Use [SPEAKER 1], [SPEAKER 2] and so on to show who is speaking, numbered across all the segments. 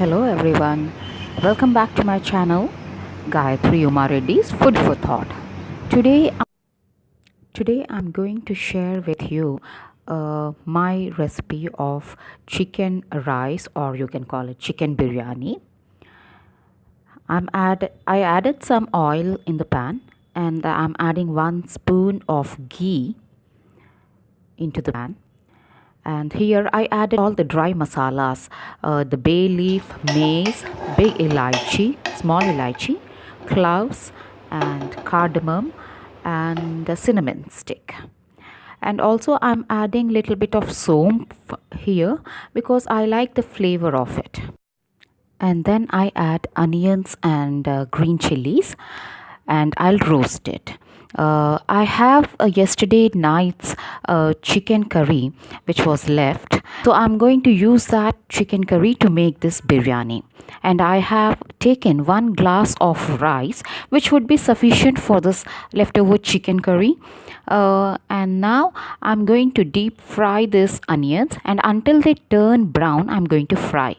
[SPEAKER 1] Hello everyone, welcome back to my channel Gayatri Uma Reddy's Food for Thought. Today, today I'm going to share with you my recipe of chicken rice, or you can call it chicken biryani. I added some oil in the pan, and I'm adding 1 spoon of ghee into the pan. And here I added all the dry masalas, the bay leaf, mace, big elaichi, small elaichi, cloves, and cardamom, and a cinnamon stick. And also I'm adding little bit of soap here because I like the flavor of it. And then I add onions and green chilies, and I'll roast it. I have yesterday night's chicken curry which was left, so I'm going to use that chicken curry to make this biryani. And I have taken 1 glass of rice, which would be sufficient for this leftover chicken curry. And now I'm going to deep fry these onions, and until they turn brown I'm going to fry.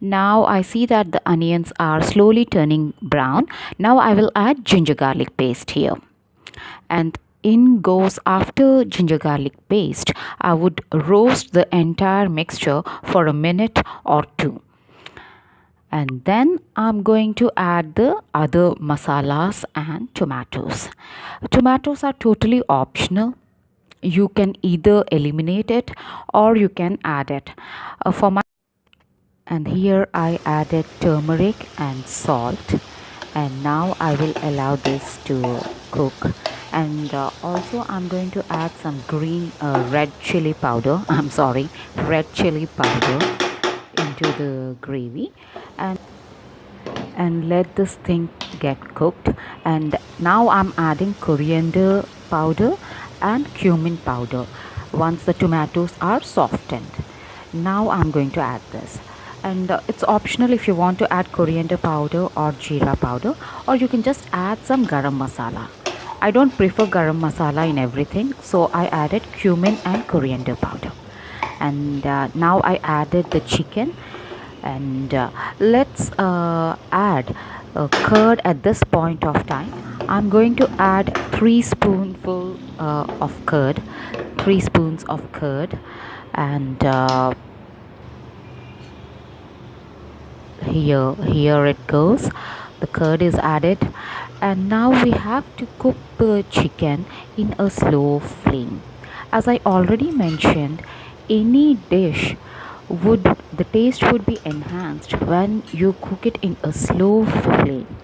[SPEAKER 1] Now I see that the onions are slowly turning brown. Now I will add ginger garlic paste here, and in goes, after ginger garlic paste, I would roast the entire mixture for a minute or two. And then I'm going to add the other masalas and tomatoes. Tomatoes are totally optional. You can either eliminate it or you can add it. For my And here I added turmeric and salt, and now I will allow this to cook. And also I'm going to add some red chili powder red chili powder into the gravy, and let this thing get cooked. And now I'm adding coriander powder and cumin powder once the tomatoes are softened. Now I'm going to add this, and it's optional if you want to add coriander powder or jeera powder, or you can just add some garam masala. I don't prefer garam masala in everything, so I added cumin and coriander powder. And now I added the chicken, and let's add curd at this point of time. I'm going to add 3 spoonful of curd 3 spoons of curd. And here it goes, the curd is added. And now we have to cook the chicken in a slow flame. As I already mentioned, any dish would the taste would be enhanced when you cook it in a slow flame,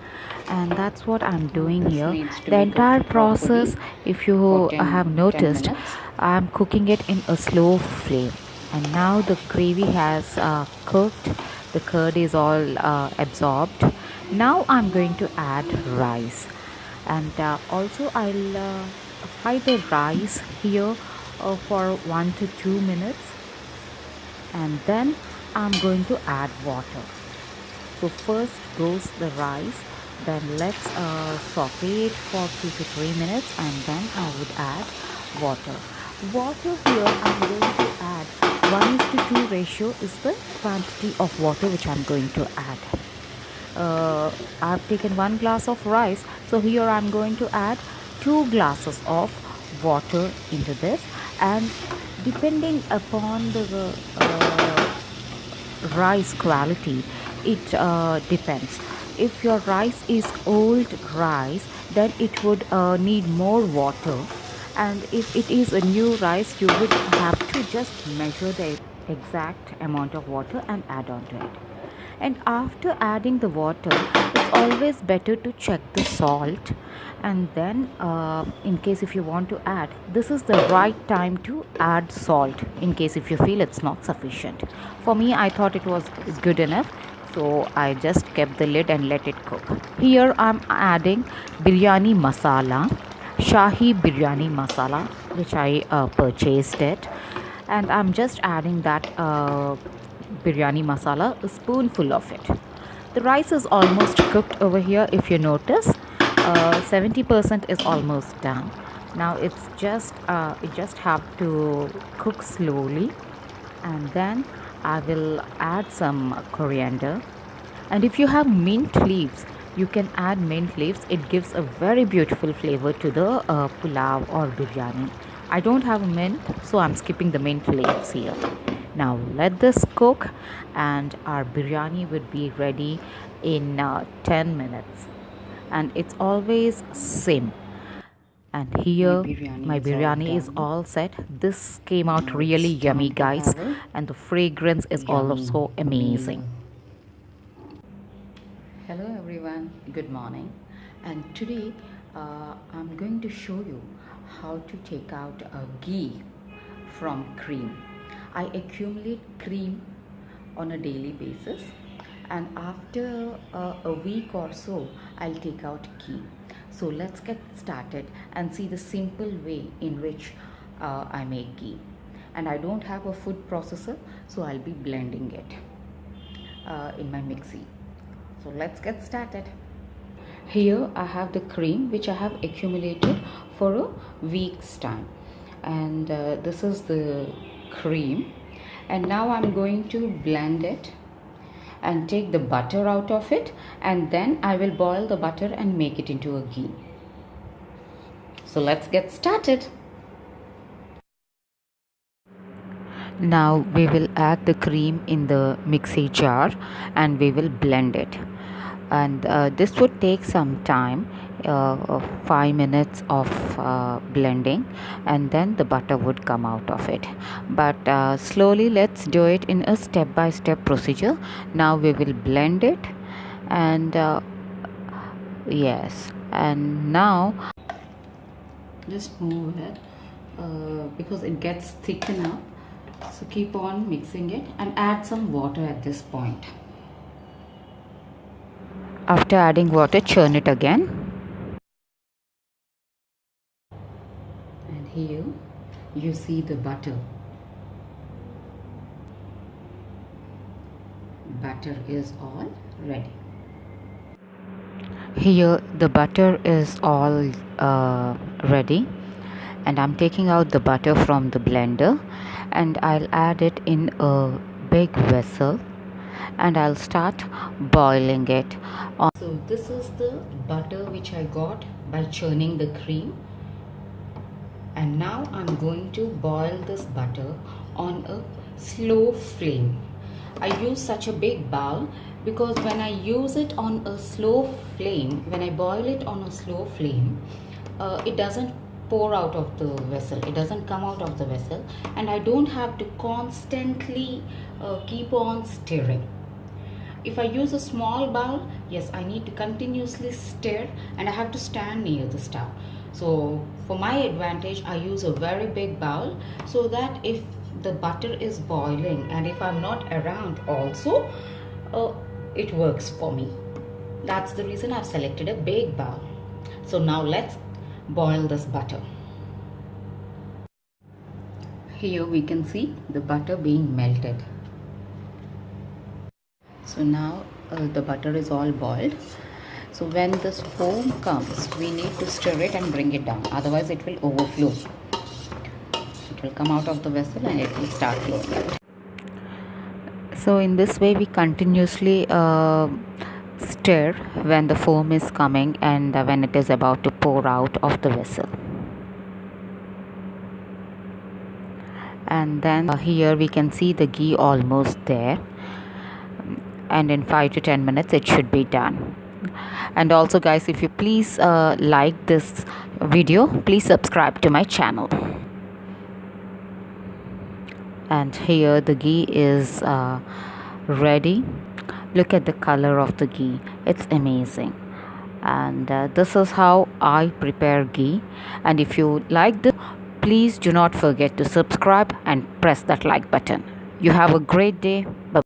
[SPEAKER 1] and that's what I'm doing here. The entire process, if you have noticed, I'm cooking it in a slow flame. And now the gravy has cooked, the curd is all absorbed. Now I'm going to add rice, and also I'll fry the rice here for 1 to 2 minutes, and then I'm going to add water. So first goes the rice, then let's saute it for 2 to 3 minutes, and then I would add water. Water here I'm going to add 1:2 ratio is the quantity of water which I'm going to add. I've taken 1 glass of rice, so here I'm going to add 2 glasses of water into this. And depending upon the rice quality, it depends. If your rice is old rice, then it would need more water, and if it is a new rice, you would have to just measure the exact amount of water and add on to it. And after adding the water, it's always better to check the salt. And then in case if you want to add, this is the right time to add salt, in case if you feel it's not sufficient. For me, I thought it was good enough, so I just kept the lid and let it cook. Here I'm adding biryani masala, shahi biryani masala, which I purchased it. And I'm just adding that biryani masala, a spoonful of it. The rice is almost cooked over here. If you notice, 70% is almost done. Now it just have to cook slowly. And then I will add some coriander, and if you have mint leaves, you can add mint leaves. It gives a very beautiful flavor to the pulao or biryani. I don't have mint, so I'm skipping the mint leaves here. Now let this cook, and our biryani would be ready in 10 minutes. And it's always same. And here my biryani is all set. This came out
[SPEAKER 2] Now
[SPEAKER 1] really
[SPEAKER 2] it's
[SPEAKER 1] yummy,
[SPEAKER 2] time to
[SPEAKER 1] guys,
[SPEAKER 2] have a
[SPEAKER 1] and the fragrance is also
[SPEAKER 2] yummy
[SPEAKER 1] amazing.
[SPEAKER 2] meal.
[SPEAKER 1] Hello everyone, good morning. And today I'm going to show you how to take out a ghee from cream. I accumulate cream on a daily basis, and after a week or so I'll take out ghee. So let's get started and see the simple way in which I make ghee. And I don't have a food processor, so I'll be blending it in my mixie. So let's get started. Here I have the cream which I have accumulated for a week's time, and this is the cream. And now I'm going to blend it and take the butter out of it, and then I will boil the butter and make it into a ghee. So let's get started. Now we will add the cream in the mixie jar and we will blend it. And this would take some time, 5 minutes of blending, and then the butter would come out of it. But slowly let's do it in a step-by-step procedure. Now we will blend it, and yes, and now just move it because it gets thick enough. So keep on mixing it and add some water at this point. After adding water, churn it again. And here you see the butter. Butter is all ready. Here the butter is all ready, and I'm taking out the butter from the blender, and I'll add it in a big vessel, and I'll start boiling it. So this is the butter which I got by churning the cream, and now I'm going to boil this butter on a slow flame. I use such a big bowl because when I use it on a slow flame, when I boil it on a slow flame, it doesn't pour out of the vessel, it doesn't come out of the vessel, and I don't have to constantly keep on stirring. If I use a small bowl, yes, I need to continuously stir and I have to stand near the stove. So for my advantage, I use a very big bowl so that if the butter is boiling and if I'm not around also, it works for me. That's the reason I've selected a big bowl. So now let's boil this butter. Here we can see the butter being melted. So now the butter is all boiled. So when this foam comes, we need to stir it and bring it down, otherwise it will overflow. It will come out of the vessel and it will start flowing out. So in this way we continuously stir when the foam is coming and when it is about to pour out of the vessel. And then here we can see the ghee almost there, and in 5 to 10 minutes it should be done. And also guys, if you please like this video, please subscribe to my channel. And here the ghee is ready. Look at the color of the ghee, it's amazing. And this is how I prepare ghee. And if you like this, please do not forget to subscribe and press that like button. You have a great day. Bye.